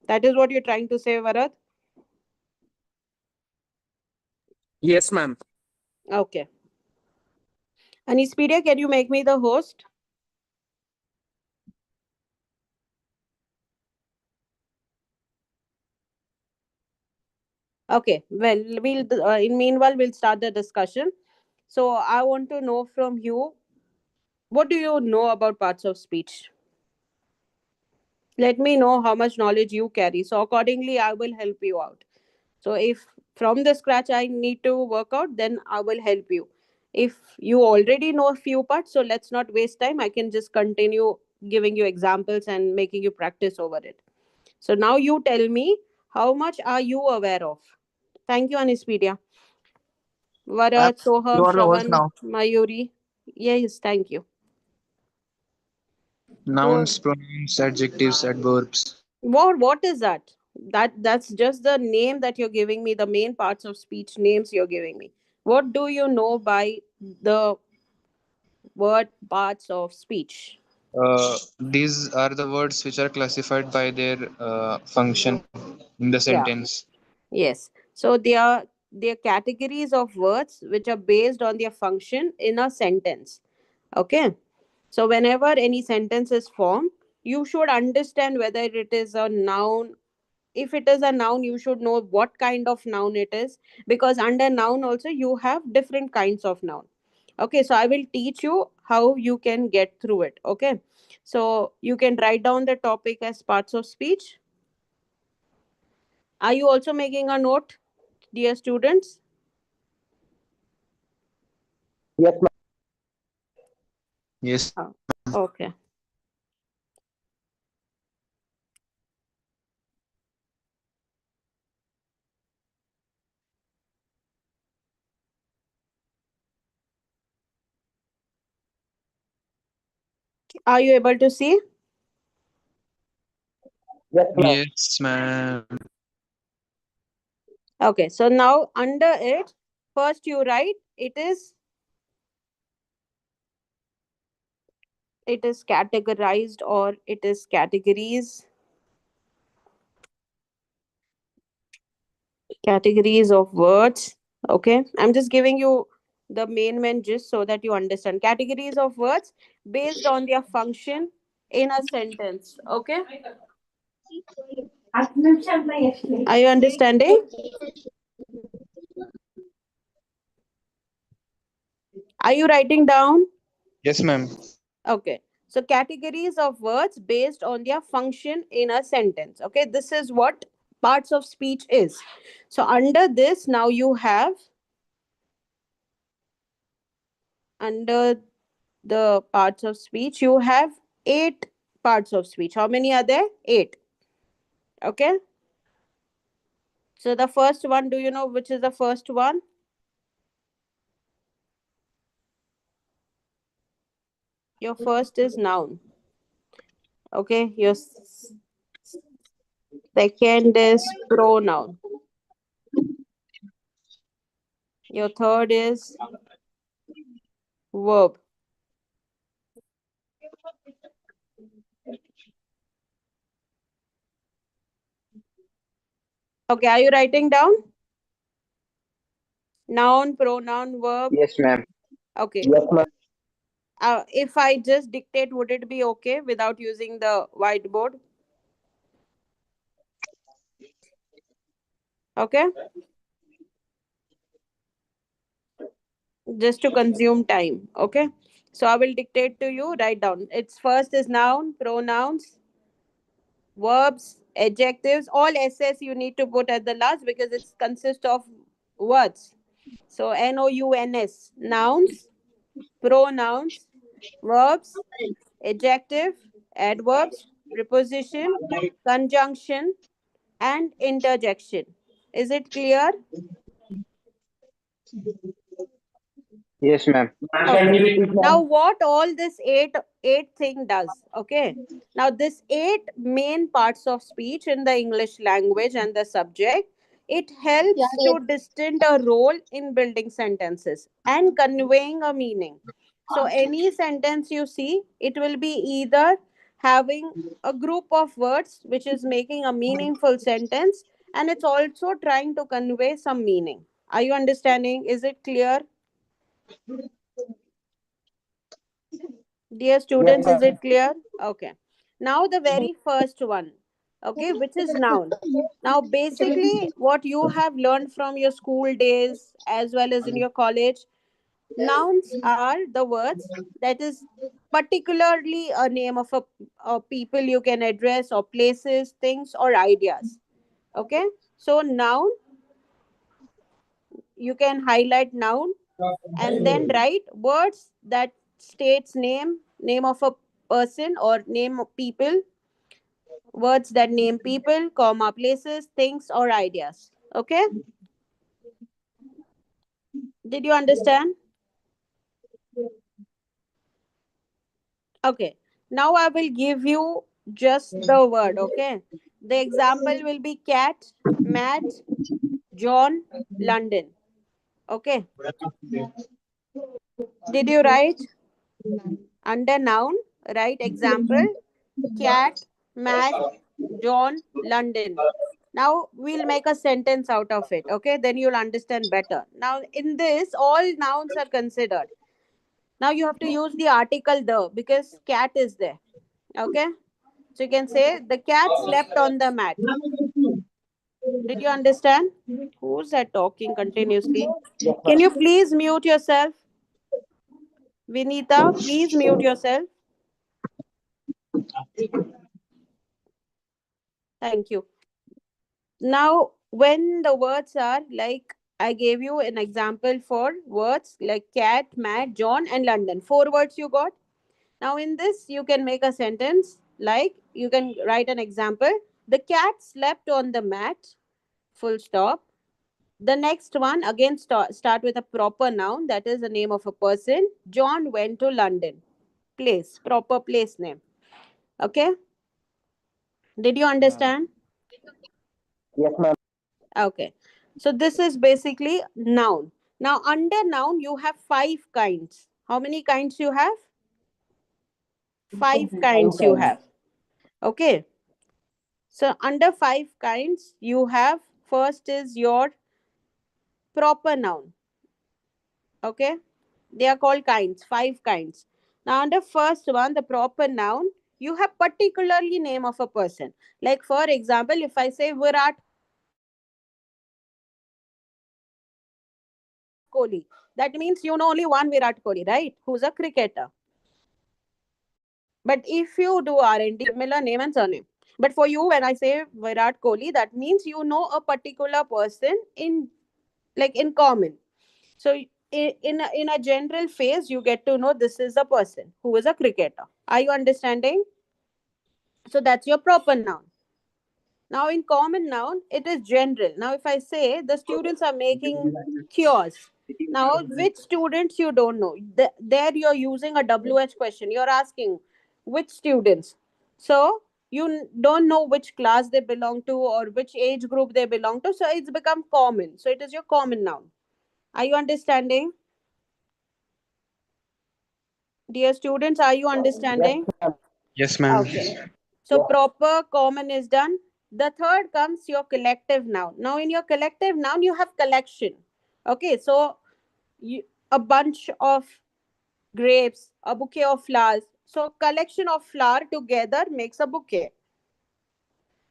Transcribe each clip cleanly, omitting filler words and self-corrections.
That is what you're trying to say, Varat? Yes, ma'am. Okay. Anispedia, can you make me the host? Okay. Well, in meanwhile, we'll start the discussion. So I want to know from you, what do you know about parts of speech? Let me know how much knowledge you carry. So accordingly, I will help you out. So if from the scratch I need to work out, then I will help you. If you already know a few parts, so let's not waste time. I can just continue giving you examples and making you practice over it. So now you tell me, how much are you aware of? Thank you, Anispedia. Ma'am, Varat, you Soham, are the host Shravan, now. Mayuri. Yes, thank you. Go. Nouns, pronouns, adjectives, adverbs. What is that? That's just the name that you're giving me, the main parts of speech names you're giving me. What do you know by the word parts of speech? These are the words which are classified by their function in the Yeah. sentence. Yes. So they are categories of words which are based on their function in a sentence. Okay. So whenever any sentence is formed, you should understand whether it is a noun. If it is a noun, you should know what kind of noun it is, because under noun also you have different kinds of noun. Okay, so I will teach you how you can get through it. Okay, so you can write down the topic as parts of speech. Are you also making a note, dear students? Yes, ma'am. Yes, Oh, okay. Are you able to see? Yes, ma'am. yes, ma'am. Okay, so now under it, first you write it is categorized, or it is categories of words. Okay, I'm just giving you the main gist so that you understand. Categories of words based on their function in a sentence. Okay, are you understanding? Are you writing down? Yes, ma'am. Okay, so categories of words based on their function in a sentence. Okay, this is what parts of speech is. So under this, now you have, under the parts of speech, you have eight parts of speech. How many are there? Eight. Okay, so the first one, do you know which is the first one? Your first is noun. Okay, your second is pronoun. Your third is verb. Okay, are you writing down? Noun, pronoun, verb. Yes, ma'am. Okay. Yes, ma'am. If I just dictate, would it be okay without using the whiteboard? Okay, just to consume time. Okay, so I will dictate to you. Write down. Its first is noun, pronouns, verbs, adjectives. All ss you need to put at the last because it consists of words. So nouns, nouns, pronouns, verbs, adjective, adverbs, preposition, conjunction, and interjection. Is it clear? Yes, ma'am. Ma'am, can Okay. you repeat, Now ma'am? what all this eight thing does? Okay. Now this eight main parts of speech in the English language and the subject, it helps to distinct a role in building sentences and conveying a meaning. So any sentence you see, it will be either having a group of words which is making a meaningful sentence, and it's also trying to convey some meaning. Are you understanding? Is it clear? Dear Yes, students, is ma'am. it clear? Okay. Now the very first one, okay, which is noun. Now, basically, what you have learned from your school days as well as in your college, nouns are the words that is particularly a name of a people you can address, or places, things, or ideas. Okay. So, noun, you can highlight noun and then write words that states name of a person or name of people, words that name people, comma, places, things, or ideas. Okay, did you understand? Okay, now I will give you just the word. Okay, the example will be cat, Matt, John, London. Okay, did you write? Under noun, write example: cat, Matt, John, London. Now we'll make a sentence out of it. Okay, then you'll understand better. Now, in this, all nouns are considered. Now you have to use the article the, because cat is there. Okay, so you can say the cat slept on the mat. Did you understand? Who's that talking continuously? Yes, Can you ma'am. please mute yourself? Vinita, please mute yourself. Thank you. Now, when the words are like, I gave you an example for words like cat, Matt, John, and London. Four words you got. Now, in this, you can make a sentence like, you can write an example: the cat slept on the mat, full stop. The next one, again, start with a proper noun, that is the name of a person. John went to London. Place, proper place name. Okay. Did you understand? Yes, ma'am. Okay. So this is basically noun. Now under noun you have five kinds. How many kinds you have? Five Five kinds you times. have. Okay. So under five kinds you have, first is your proper noun. Okay. They are called kinds, five kinds. Now under first one, the proper noun, you have particularly name of a person. Like for example, if I say Virat Kohli, that means you know only one Virat Kohli, right? Who's a cricketer. But if you do R&D, similar name and surname. But if you do R&D, similar name and surname. But for you, when I say Virat Kohli, that means you know a particular person in, like, in common. So in a general phase, you get to know this is a person who is a cricketer. Are you understanding? So that's your proper noun. Now, in common noun, it is general. Now, if I say the students are making cures, now which students you don't know? There you're using a WH question. You're asking which students. So you don't know which class they belong to or which age group they belong to. So it's become common. So it is your common noun. Are you understanding? Dear students, are you Yes, understanding? ma'am. Yes, ma'am. Okay. So proper common is done. The third comes your collective noun. Now in your collective noun you have collection. Okay, so a bunch of grapes, a bouquet of flowers. So collection of flower together makes a bouquet.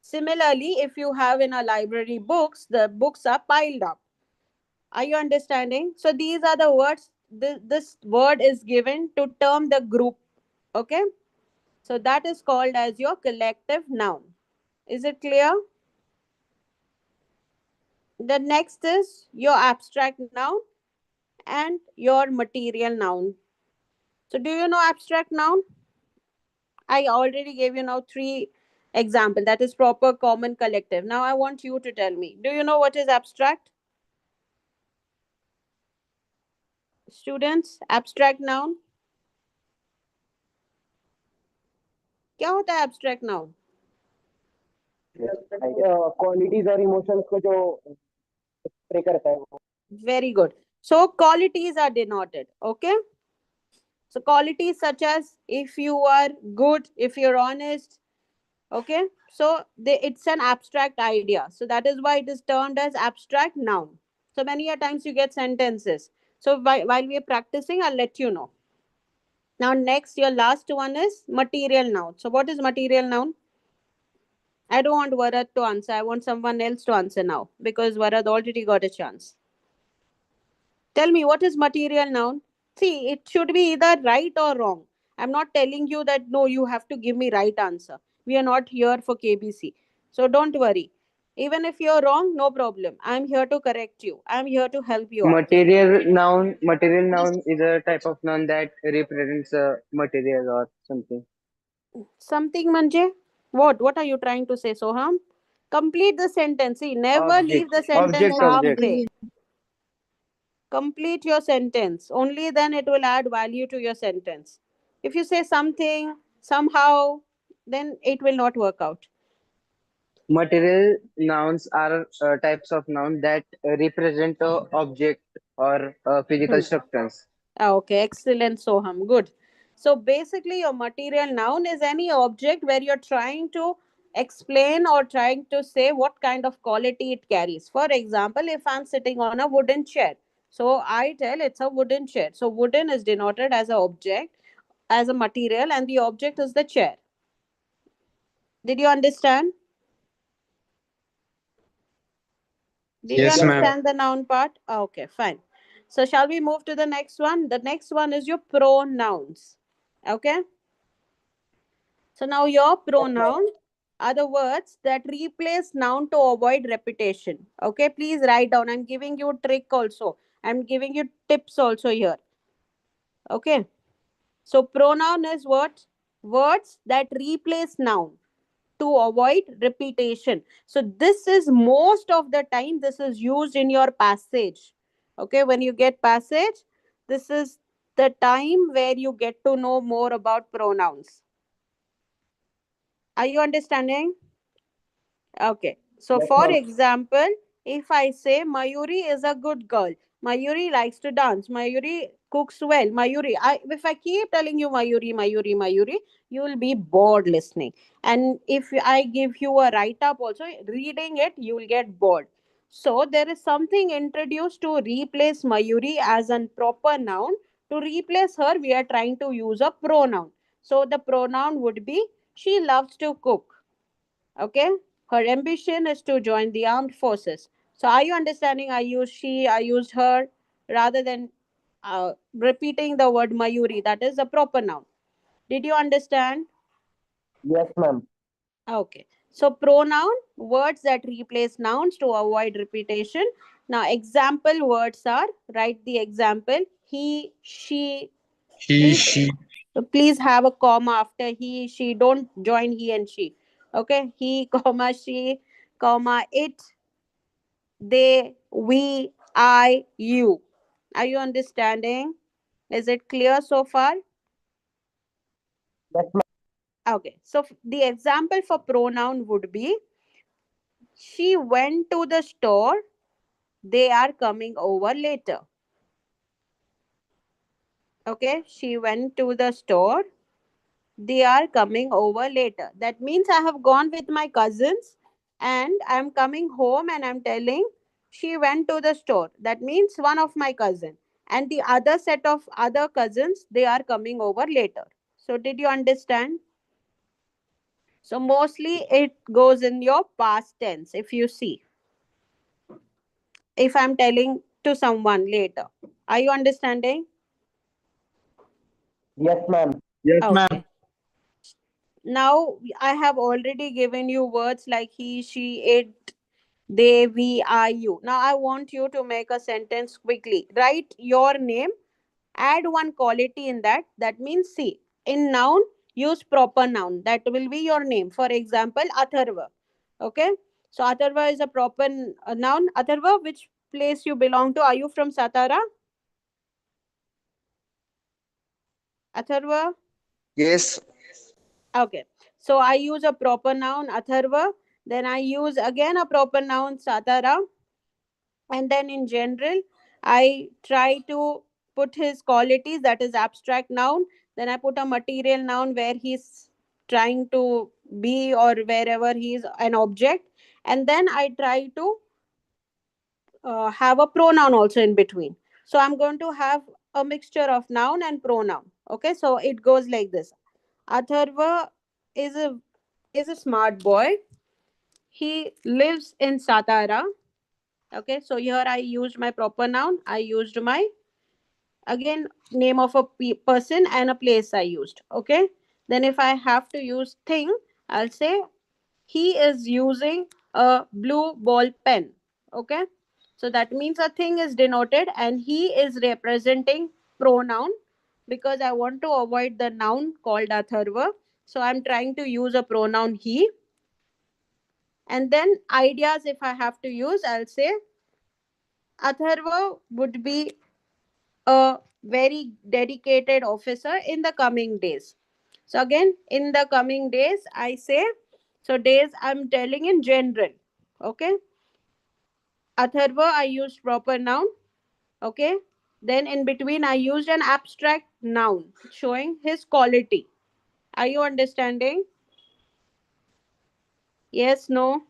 Similarly, if you have in a library books, the books are piled up. Are you understanding? So these are the words. This word is given to term the group. Okay. So that is called as your collective noun. Is it clear? The next is your abstract noun and your material noun. So do you know abstract noun? I already gave you now three example, that is proper, common, collective. Now I want you to tell me, do you know what is abstract? Students, abstract noun क्या होता है abstract noun? Qualities और emotions को जो pray करता है वो. Very good. So qualities are denoted. Okay. So qualities such as if you are good, if you're honest. Okay, so it's an abstract idea. So that is why it is termed as abstract noun. So many a times you get sentences. So while we are practicing, I'll let you know. Now, next, your last one is material noun. So what is material noun? I don't want Varad to answer. I want someone else to answer now because Varad already got a chance. Tell me, what is material noun? See, it should be either right or wrong. I'm not telling you that no, you have to give me right answer. We are not here for KBC. So don't worry. Even if you're wrong, no problem. I'm here to correct you. I'm here to help you out. Material noun is a type of noun that represents a material or something. Something manje? What are you trying to say, Soham? Complete the sentence. See, never Object, leave the sentence object. halfway. Complete your sentence. Only then it will add value to your sentence. If you say something, somehow, then it will not work out. Material nouns are types of noun that represent a object or physical Hmm. structures. Okay, excellent, Soham. Good. So basically, your material noun is any object where you're trying to explain or trying to say what kind of quality it carries. For example, if I'm sitting on a wooden chair, so I tell it's a wooden chair. So wooden is denoted as an object, as a material, and the object is the chair. Did you understand? Did you Yes, Yes, ma'am. ma'am. understand the noun part? Okay, fine. So shall we move to the next one? The next one is your pronouns. Okay. So now your Yes, ma'am. pronoun are the words that replace noun to avoid repetition. Okay, please write down. I'm giving you a trick also. I'm giving you tips also here. Okay. So pronoun is what? Words that replace noun to avoid repetition. So this is most of the time this is used in your passage. Okay, when you get passage, this is the time where you get to know more about pronouns. Are you understanding? Okay. So, Yes, for ma'am. example, if I say Mayuri is a good girl, Mayuri likes to dance, Mayuri cooks well, if I keep telling you Mayuri, Mayuri, Mayuri, you will be bored listening. And if I give you a write up also, reading it, you will get bored. So, there is something introduced to replace Mayuri as a proper noun. To replace her, we are trying to use a pronoun. So, the pronoun would be she loves to cook. Okay, her ambition is to join the armed forces. So are you understanding? I used she, I used her, rather than repeating the word Mayuri. That is a proper noun. Did you understand? Yes, ma'am. Okay, so pronoun, words that replace nouns to avoid repetition. Now example words are, write the example: he, she. He, Please, she. please have a comma after he, she. Don't join he and she. Okay, he, comma, she, comma, it, they, we, I, you. Are you understanding? Is it clear so far? Yes, ma'am. Okay, so the example for pronoun would be she went to the store, they are coming over later. Okay, she went to the store, they are coming over later. That means I have gone with my cousins and I'm coming home and I'm telling she went to the store. That means one of my cousin and the other set of other cousins, they are coming over later. So did you understand? So mostly it goes in your past tense if you see. If I'm telling to someone later. Are you understanding? Yes, ma'am. Yes, ma'am. Okay. Now I have already given you words like he, she, it, they, we, I, you. Now I want you to make a sentence quickly. Write your name, add one quality in that. That means, see, in noun, use proper noun. That will be your name. For example, Atharva. Okay. So Atharva is a proper noun. Atharva, which place you belong to? Are you from Satara? Atharva? Yes. Okay. So I use a proper noun, Atharva. Then I use again a proper noun, Satara. And then in general, I try to put his qualities, that is abstract noun. Then I put a material noun where he's trying to be or wherever he is an object. And then I try to have a pronoun also in between. So I'm going to have a mixture of noun and pronoun. Okay, so it goes like this. Atharva is a smart boy. He lives in Satara. Okay, so here I used my proper noun. I used my, again, name of a person and a place I used. Okay, then if I have to use thing, I'll say he is using a blue ball pen. Okay, so that means a thing is denoted and he is representing pronoun, because I want to avoid the noun called atharva. So I'm trying to use a pronoun he. And then ideas, if I have to use, I'll say atharva would be a very dedicated officer in the coming days. So again, in the coming days, I say, so days I'm telling in general. Okay. Atharva, I used proper noun. Okay. Then in between, I used an abstract noun showing his quality. Are you understanding? Yes, no?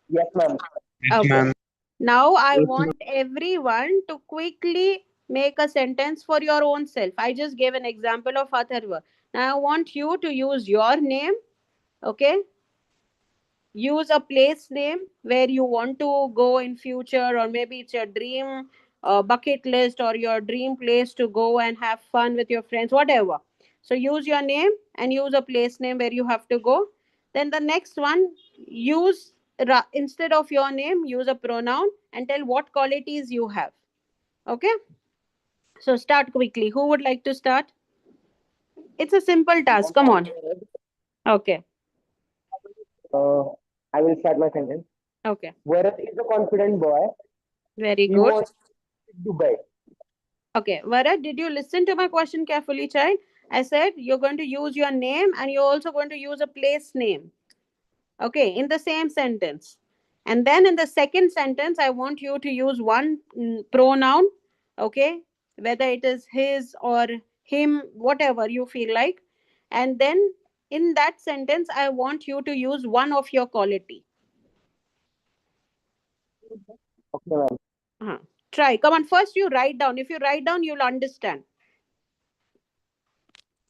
Yes, ma'am. Yes, Okay. ma'am. Now I Yes, ma'am. want everyone to quickly make a sentence for your own self. I just gave an example of Atharva. Now I want you to use your name. Okay, use a place name where you want to go in future, or maybe it's your dream bucket list or your dream place to go and have fun with your friends, whatever. So use your name and use a place name where you have to go. Then the next one, use instead of your name, use a pronoun and tell what qualities you have. Okay, so start quickly. Who would like to start? It's a simple task, come on. Okay. Uh, I will start my sentence. Okay, Bharat is a confident boy. very He good. wants to Dubai. Okay, Varat, did you listen to my question carefully, child? I said you're going to use your name and you're also going to use a place name. Okay, in the same sentence. And then in the second sentence, I want you to use one pronoun. Okay, whether it is his or him, whatever you feel like. And then in that sentence, I want you to use one of your quality. Okay, ma'am. Uh-huh. Try. Come on, first you write down. If you write down, you'll understand.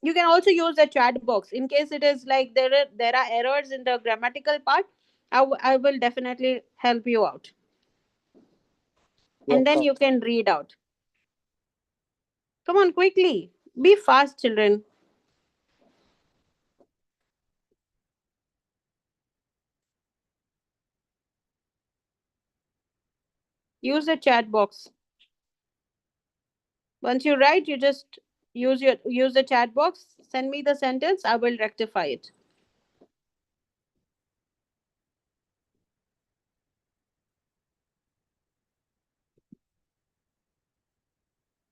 You can also use the chat box in case it is like there are errors in the grammatical part. I will definitely help you out, Yes, and then ma'am. you can read out. Come on, quickly, be fast, children. Use the chat box. Once you write, you just use the chat box, send me the sentence, I will rectify it.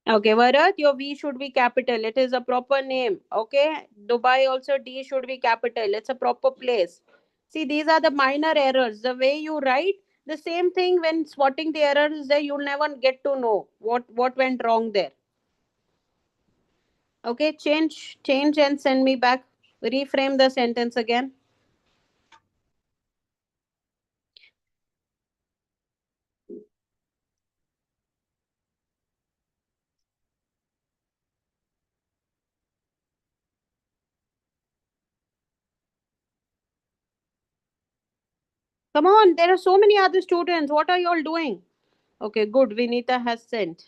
Okay, Varat, your V should be capital. It is a proper name. Okay, Dubai also D should be capital. It's a proper place. See, these are the minor errors. The way you write, the same thing when spotting the errors there, you'll never get to know what went wrong there. Okay, change and send me back. Reframe the sentence again. Come on, there are so many other students. What are you all doing? Okay, good. Vinita has sent.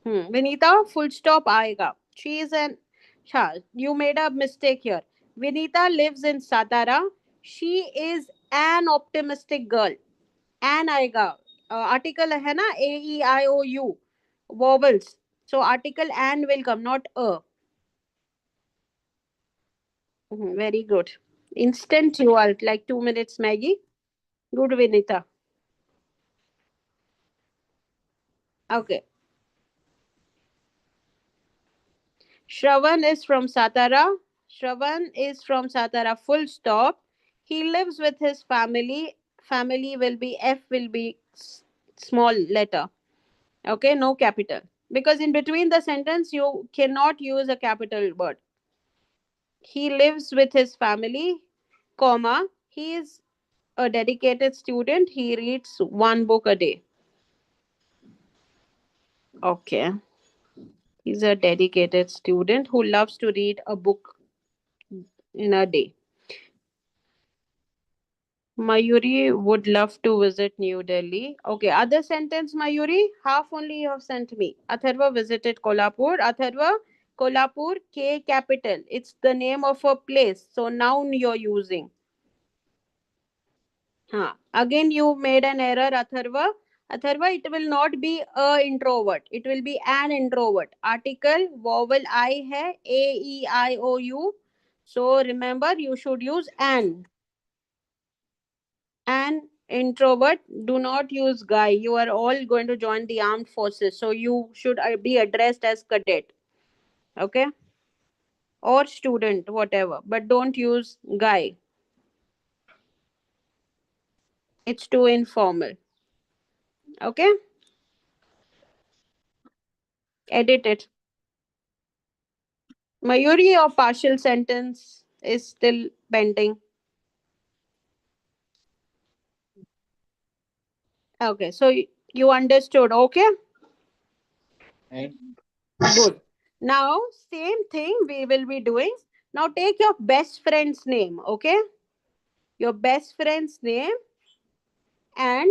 Vinita, full stop aega. She is an. Shah, you made a mistake here. Vinita lives in Satara. She is an optimistic girl. An aega. Article है ना, AEIOU. Vowels. So article an will come, not a. Very good. Instant you are like 2 minutes, Maggie. Good, Vinita. Okay. Shravan is from Satara. Shravan is from Satara, full stop. He lives with his family. Family will be F, will be small letter. Okay, no capital. because in between the sentence you cannot use a capital word. He lives with his family, comma, he is a dedicated student, he reads one book a day. Okay. He's a dedicated student who loves to read a book in a day. Mayuri would love to visit New Delhi. Okay, other sentence, Mayuri, half only you have sent me. Atharva visited Kolhapur. Atharva, Kolhapur, K capital. It's the name of a place. So noun you're using. Huh. Again, you made an error, Atharva. Atharva, it will not be a introvert. It will be an introvert. Article, vowel I hai, A, E, I, O, U. So remember, you should use an. An introvert, do not use guy. You are all going to join the armed forces. So you should be addressed as cadet. Okay? Or student, whatever. But don't use guy. It's too informal. Okay? Edit it. Mayuri, your partial sentence is still pending. Okay, so you understood. Okay, Right. good. Now, same thing we will be doing. Now, take your best friend's name. Okay, your best friend's name and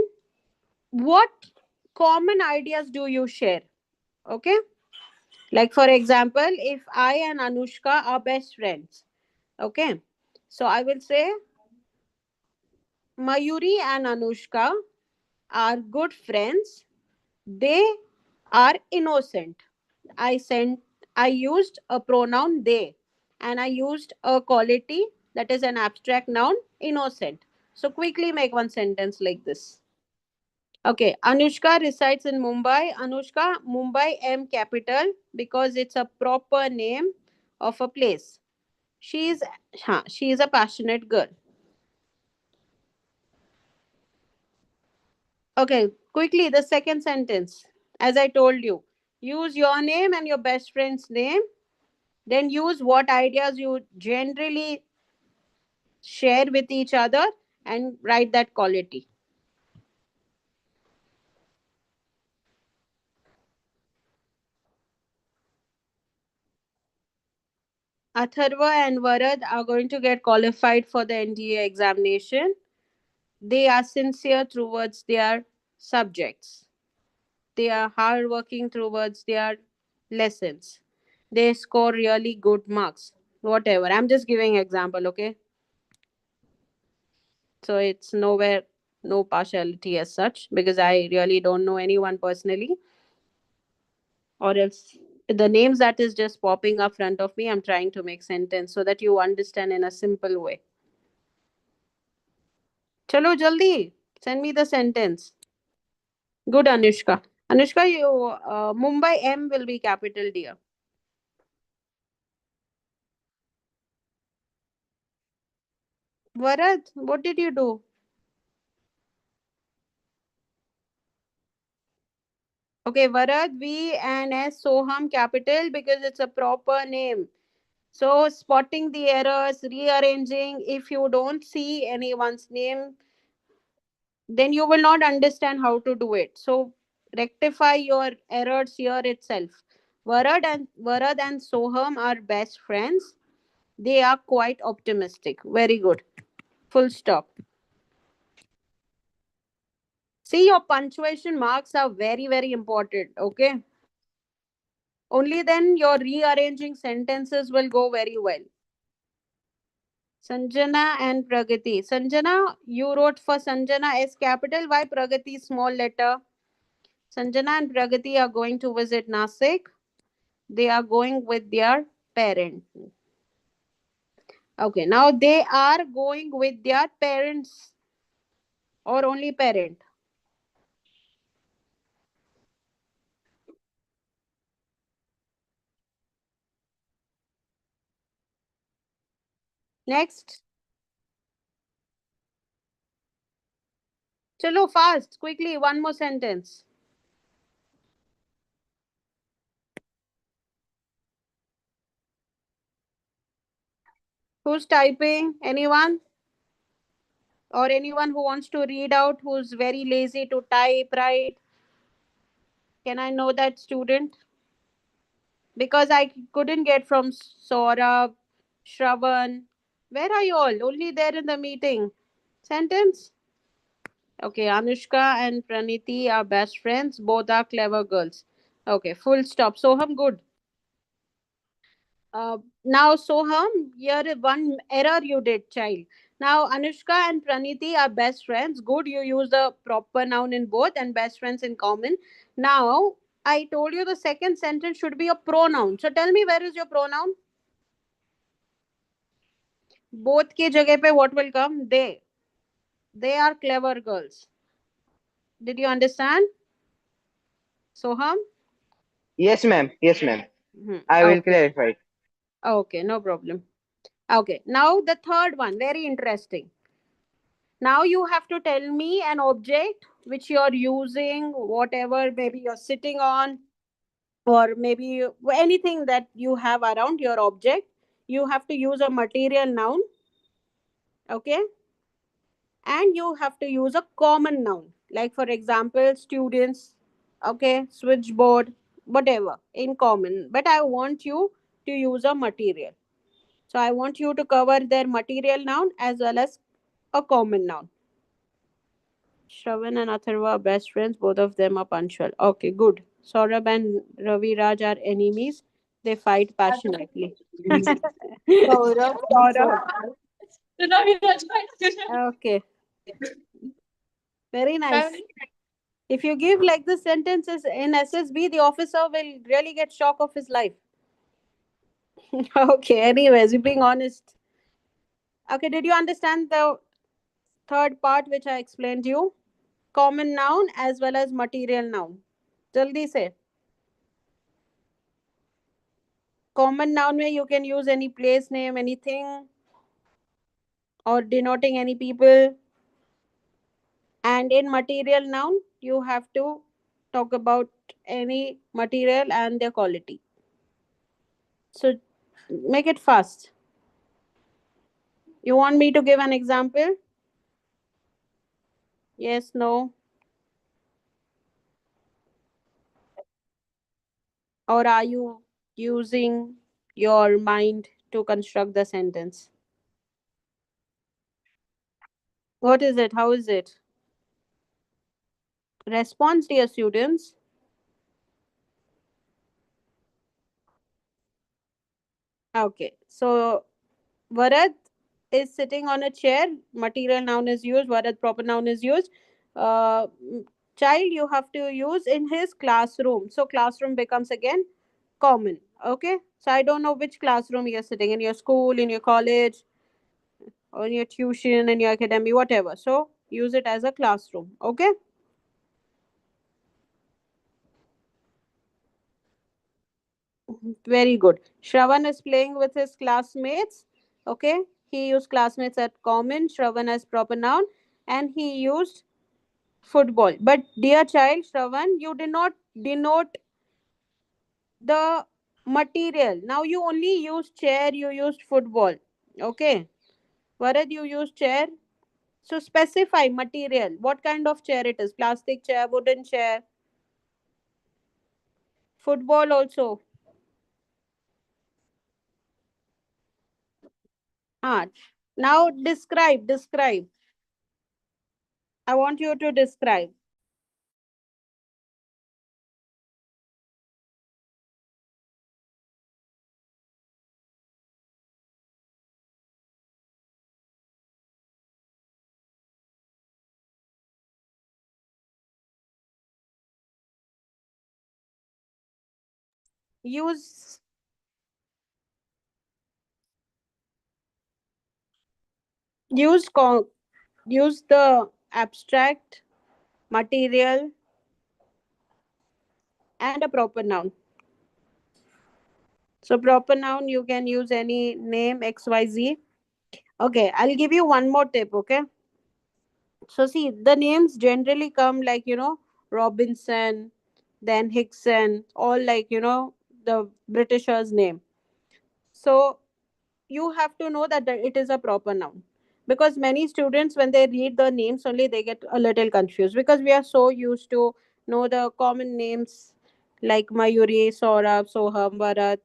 what common ideas do you share? Okay, like for example, if I and Anushka are best friends. Okay, so I will say Mayuri and Anushka are good friends. They are innocent. I used a pronoun they, and I used a quality that is an abstract noun innocent. So quickly make one sentence like this. Okay, Anushka resides in Mumbai. Anushka, Mumbai M capital because it's a proper name of a place. She is she is a passionate girl. Okay, quickly the second sentence. As I told you, use your name and your best friend's name. Then use what ideas you generally share with each other and write that quality. Atharva and Varad are going to get qualified for the NDA examination. They are sincere towards their subjects. They are hardworking towards their lessons. They score really good marks. Whatever. I'm just giving example, okay? So it's nowhere, no partiality as such because I really don't know anyone personally, or else the names that is just popping up front of me, I'm trying to make sentence so that you understand in a simple way. Chalo jaldi send me the sentence. Good, Anushka. Anushka, you Mumbai M will be capital, dear. Varad, what did you do? Okay, Varad, V and S Soham capital because it's a proper name. So spotting the errors, rearranging, if you don't see anyone's name, then you will not understand how to do it. So rectify your errors here itself. Varad and Soham are best friends. They are quite optimistic. Very good. Full stop. See, your punctuation marks are very, very important. Okay. Only then your rearranging sentences will go very well. Sanjana and Pragati. Sanjana, you wrote for Sanjana S capital. Why Pragati small letter? Sanjana and Pragati are going to visit Nasik. They are going with their parent. Okay, now they are going with their parents or only parent. Next. Chalo fast, quickly, one more sentence. Who's typing? Anyone? Or anyone who wants to read out, who's very lazy to type, right? Can I know that student? Because I couldn't get from Saurabh, Shravan. Where are you all? Only there in the meeting. Sentence? Okay, Anushka and Praniti are best friends. Both are clever girls. Okay, full stop. Soham, good. Now, Soham, here is one error you did, child. Now, Anushka and Praniti are best friends. Good, you use the proper noun in both and best friends in common. Now, I told you the second sentence should be a pronoun. So tell me, where is your pronoun? Both की जगह पे what will come? They. They are clever girls. Did you understand, Soham? Yes, ma'am. Yes, ma'am. I will Okay. clarify. Okay, no problem. Okay, now the third one, very interesting. Now you have to tell me an object which you're using, whatever, maybe you're sitting on, or maybe anything that you have around your object. You have to use a material noun, okay? And you have to use a common noun, like for example, students, okay, switchboard, whatever, in common. But I want you to use a material. So I want you to cover their material noun as well as a common noun. Shravan and Atharva are best friends. Both of them are punctual. Okay, good. Saurabh and Ravi Raj are enemies. They fight passionately. Saurabh. Okay, very nice. If you give like the sentences in SSB, the officer will really get shock of his life. Okay, anyways, you're being honest. Okay, did you understand the third part which I explained to you? Common noun as well as material noun. Jaldi se. Common noun where you can use any place name, anything, or denoting any people. And in material noun, you have to talk about any material and their quality. So make it fast. You want me to give an example? Yes, no, or are you using your mind to construct the sentence? What is it? How is it? Response, dear students. Okay, so Varad is sitting on a chair. Material noun is used. Varad proper noun is used. Uh, Child, you have to use in his classroom. So classroom becomes again common. Okay. So I don't know which classroom you're sitting in, your school, in your college, or in your tuition, in your academy, whatever. So use it as a classroom. Okay. Very good. Shravan is playing with his classmates. Okay. He used classmates at common. Shravan as proper noun, and he used football. But dear child, Shravan, you did not denote the material. Now you only use chair, you used football. Okay. Varad, you use chair. So specify material. What kind of chair it is? Plastic chair, wooden chair, football also. Ah, now describe. I want you to describe. Use use con- use the abstract material and a proper noun. So proper noun you can use any name XYZ. Okay, I'll give you one more tip, okay? So see, the names generally come like, Robinson, then Hickson, all like, the Britishers name. So you have to know that it is a proper noun, because many students when they read the names only they get a little confused, because we are so used to know the common names like Mayuri, Saurabh, Soham, Bharat.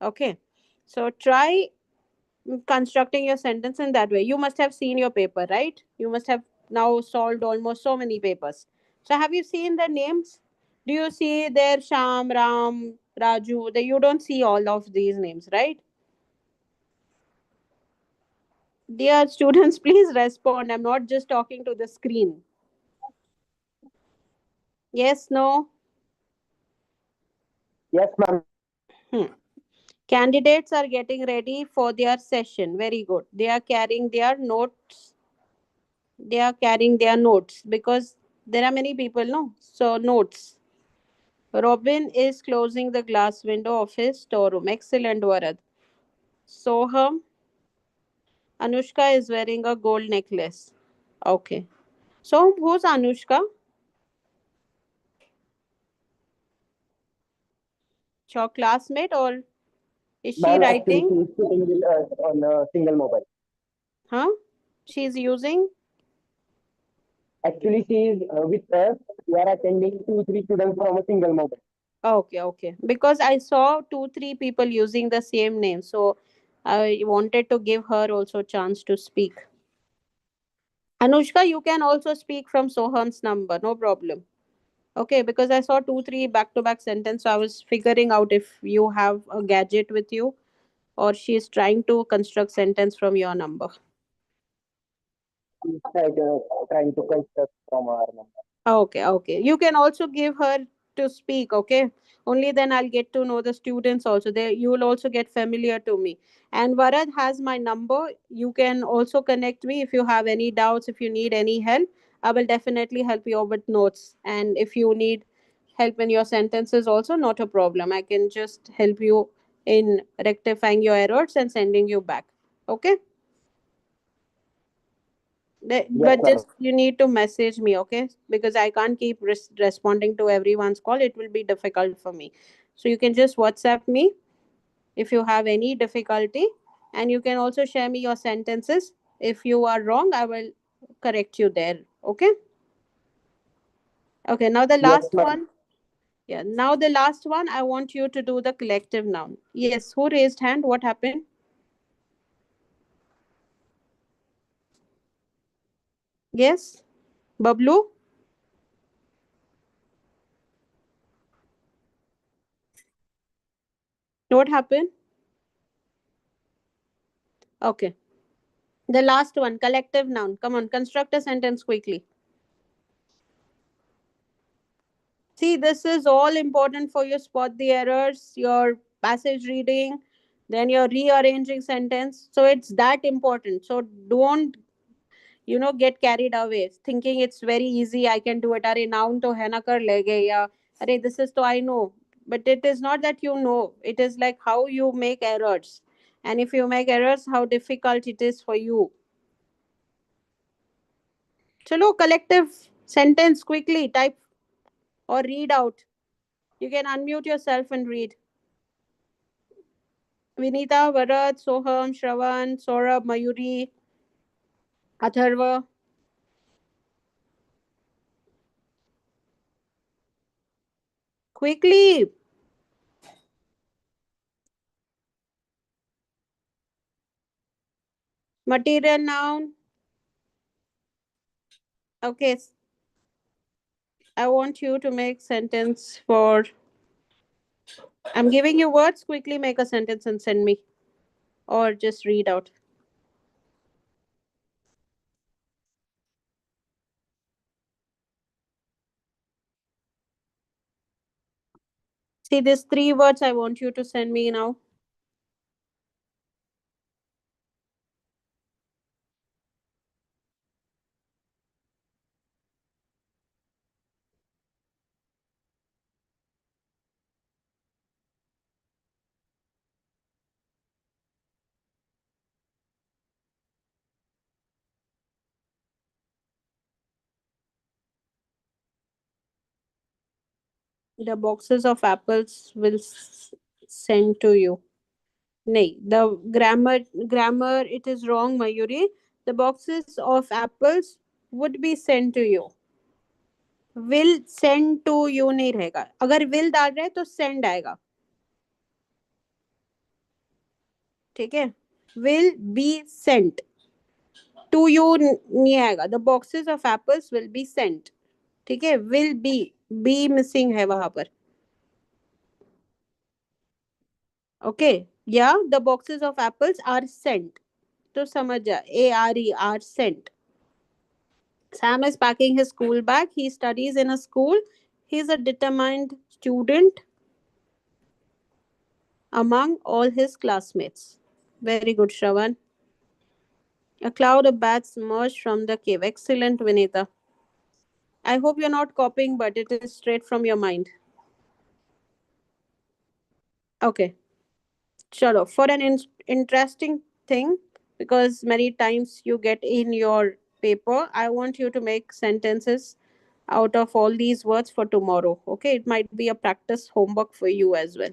Okay, so try constructing your sentence in that way. You must have seen your paper, right? You must have now solved almost so many papers. So have you seen the names? Do you see there Sham, Ram, Raju? You don't see all of these names, right? Dear students, please respond. I'm not just talking to the screen. Yes, no? Yes, ma'am. Hmm. Candidates are getting ready for their session. Very good. They are carrying their notes. They are carrying their notes because there are many people, no? So, notes. Robin is closing the glass window of his storeroom. Excellent, Varad. Soham, Anushka is wearing a gold necklace. Okay. So, who's Anushka? Your classmate, or is she Ma'am, actually, she writing? is sitting with us on a single mobile. Huh? She's using? Actually, she is with us. We are attending two, three students from a single mobile. Okay, okay. Because I saw two, three people using the same name. So I wanted to give her also chance to speak. Anushka, you can also speak from Soham's number. No problem. Okay, because I saw two, three back to back sentence. So I was figuring out if you have a gadget with you or she is trying to construct sentence from your number. She is trying to construct from our number. Okay, okay. You can also give her to speak, okay? Only then I'll get to know the students also. They you will also get familiar to me. And Varad has my number. You can also connect me if you have any doubts, if you need any help. I will definitely help you out with notes. And if you need help in your sentences also, not a problem. I can just help you in rectifying your errors and sending you back. Okay? Yes, But ma'am. just you need to message me, okay? Because I can't keep responding to everyone's call. It will be difficult for me. So you can just WhatsApp me if you have any difficulty, and you can also share me your sentences. If you are wrong, I will correct you there. Okay? Okay, now the Yes, last ma'am. one. Yeah, now the last one, I want you to do the collective noun. Yes, who raised hand? What happened? Yes? Bablu? What happened? Okay. The last one, collective noun. Come on, construct a sentence quickly. See, this is all important for you. Spot the errors, your passage reading, then your rearranging sentence. So it's that important. So don't, get carried away thinking it's very easy. I can do it. Are noun to hai na kar lege ya. Are this is to I know. But it is not that you know. It is like how you make errors. And if you make errors, how difficult it is for you. Chalo, collective sentence quickly type or read out. You can unmute yourself and read. Vinita, Varat, Soham, Shravan, Saurabh, Mayuri, Atharva. Quickly. Material noun. Okay. I want you to make sentence for. I'm giving you words. Quickly make a sentence and send me. Or just read out. See, these three words I want you to send me now. The boxes of apples will send to you. nahi, the grammar it is wrong, Mayuri. The boxes of apples would be sent to you. Will send to you नहीं रहेगा, अगर will डाल रहे हैं तो send आएगा. ठीक है, will be sent to you नहीं आएगा. The boxes of apples will be sent. ठीक है, will be missing है वहां पर. ओके, या the boxes of apples are sent. तो समझ जा, ARE are sent. Sam is packing his school bag. He studies in a school. He is a determined student among all his classmates. Very good, Shravan. A cloud of bats emerged from the cave. Excellent, Vinita. I hope you're not copying, but it is straight from your mind. Okay. Chalo. For an interesting thing, because many times you get in your paper, I want you to make sentences out of all these words for tomorrow. Okay. It might be a practice homework for you as well.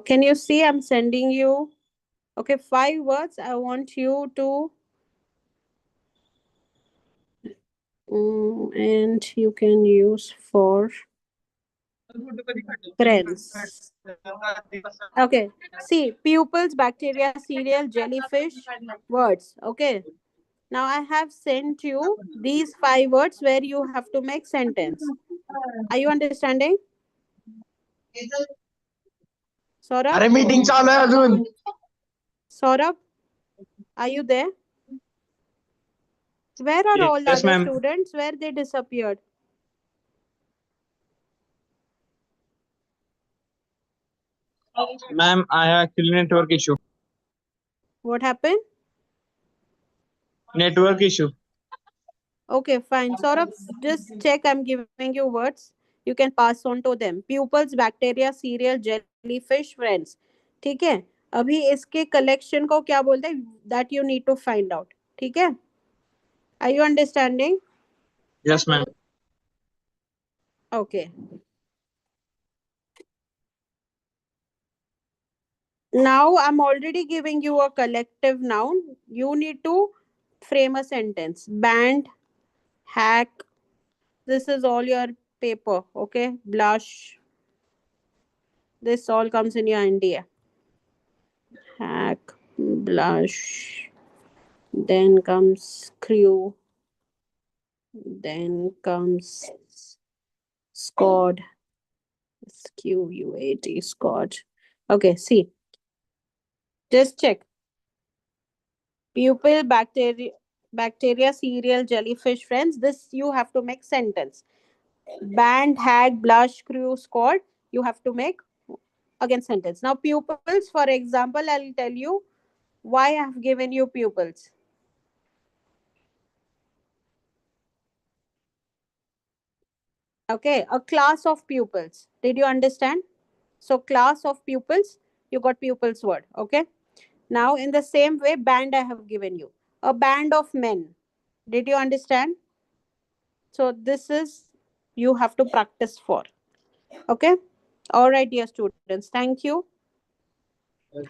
Can you see I'm sending you? Okay, 5 words I want you to, and you can use for friends. Okay, see, pupils, bacteria, cereal, jellyfish, words. Okay, now I have sent you these 5 words where you have to make sentence. Are you understanding? Saurabh? अरे meeting चालू आहे अजून. Saurabh, are you there? Where are all the Yes, other ma'am. students? Where they disappeared? Ma'am, I have actually network issue. What happened? Network issue. Okay, fine. Saurabh, just check. I'm giving you words. You can pass on to them. Pupils, bacteria, cereal, jellyfish, friends. ठीक है. अभी इसके collection को क्या बोलते हैं? That you need to find out. ठीक है? Are you understanding? Yes, ma'am. Okay. Now I'm already giving you a collective noun. You need to frame a sentence. Band, hack. This is all your paper. Okay? Blush. This all comes in your NDA. Hack, blush, then comes crew, then comes squad, SQUAD, squad. Okay, see, just check. Pupil, bacteria, cereal, jellyfish, friends. This you have to make sentence. Band, hag, blush, crew, squad. You have to make again sentence. Now pupils, for example, I'll tell you why I have given you pupils. Okay, a class of pupils. Did you understand? So class of pupils, you got pupils word. Okay, now in the same way, band I have given you a band of men. Did you understand? So this is you have to practice for. Okay, all right, dear students, thank you. Have a